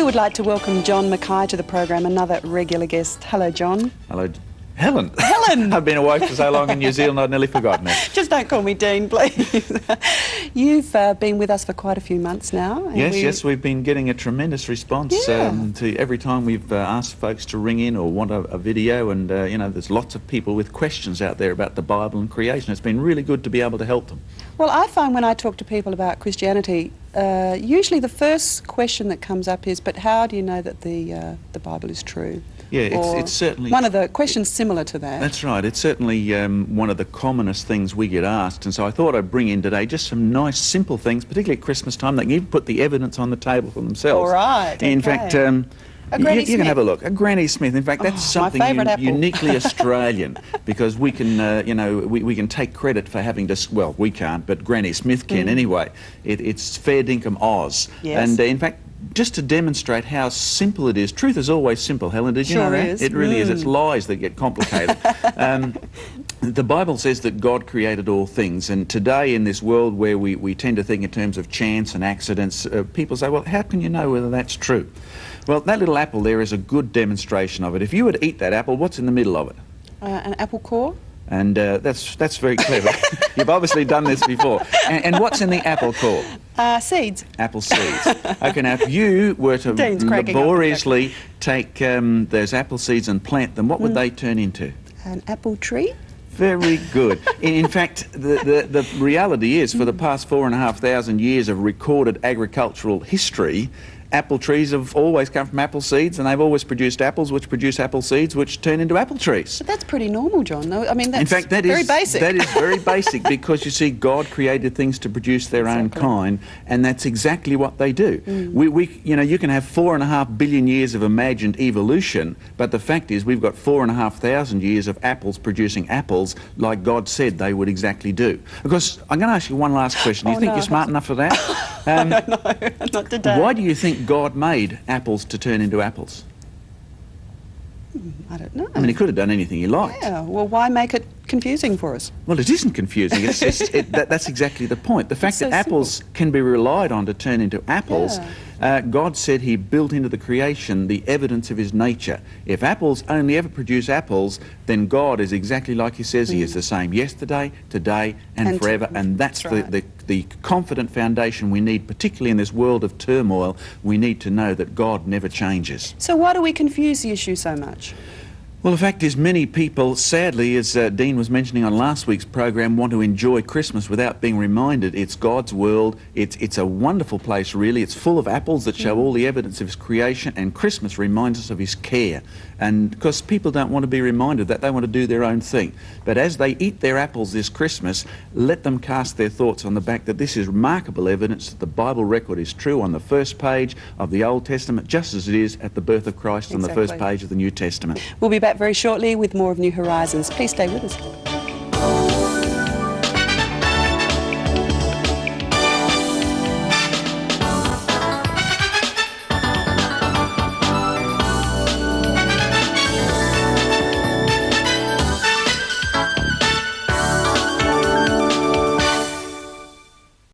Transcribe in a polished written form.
would like to welcome John Mackay to the program, another regular guest. Hello, John. Hello, Helen. Helen! I've been away for so long in New Zealand I'd nearly forgotten it. Just don't call me Dean, please. You've been with us for quite a few months now. Yes, we've been getting a tremendous response to every time we've asked folks to ring in or want a video, and you know, there's lots of people with questions out there about the Bible and creation. It's been really good to be able to help them. Well, I find when I talk to people about Christianity, usually the first question that comes up is, but how do you know that the Bible is true? Yeah, it's certainly... One of the questions similar to that. That's right. It's certainly one of the commonest things we get asked, and so I thought I'd bring in today just some nice, simple things, particularly at Christmas time. They can even put the evidence on the table for themselves. All right. In okay. fact, you can have a look. A Granny Smith. In fact, that's something uniquely Australian, because we can, you know, we can take credit for having to, well, we can't, but Granny Smith can anyway. It's fair dinkum Oz. Yes. And in fact, just to demonstrate how simple it is, truth is always simple, Helen, did you know that? Is. It really is. It's lies that get complicated. The Bible says that God created all things, and today in this world where we tend to think in terms of chance and accidents, people say, well, how can you know whether that's true? Well, that little apple there is a good demonstration of it. If you were to eat that apple, what's in the middle of it? An apple core? And that's very clever. You've obviously done this before. And what's in the apple core? Seeds. Apple seeds. Okay, now if you were to laboriously take those apple seeds and plant them, what would they turn into? An apple tree? Very good. In fact, the reality is, for the past 4,500 years of recorded agricultural history, apple trees have always come from apple seeds, and they've always produced apples, which produce apple seeds, which turn into apple trees. But that's pretty normal, John. I mean, that's in fact, very basic. That is very basic, because you see, God created things to produce their own kind, and that's exactly what they do. You know, you can have 4.5 billion years of imagined evolution, but the fact is, we've got 4,500 years of apples producing apples, like God said they would exactly do. Of course, I'm going to ask you one last question. Do you think you're smart enough for that? No, not today. Why do you think God made apples to turn into apples? I don't know. I mean, he could have done anything he liked. Yeah, well, why make it confusing for us? Well, it isn't confusing. It's just, that's exactly the point. The fact that apples can be relied on to turn into apples, God said he built into the creation the evidence of his nature. If apples only ever produce apples, then God is exactly like he says he is, the same yesterday, today, and forever. And that's the confident foundation we need, particularly in this world of turmoil. We need to know that God never changes. So why do we confuse the issue so much? Well, the fact is, many people, sadly, as Dean was mentioning on last week's program, want to enjoy Christmas without being reminded it's God's world. It's a wonderful place, really. It's full of apples that show all the evidence of his creation, and Christmas reminds us of his care. And because people don't want to be reminded that, they want to do their own thing. But as they eat their apples this Christmas, let them cast their thoughts on the back that this is remarkable evidence that the Bible record is true on the first page of the Old Testament, just as it is at the birth of Christ on the first page of the New Testament. We'll be back very shortly with more of New Horizons. Please stay with us.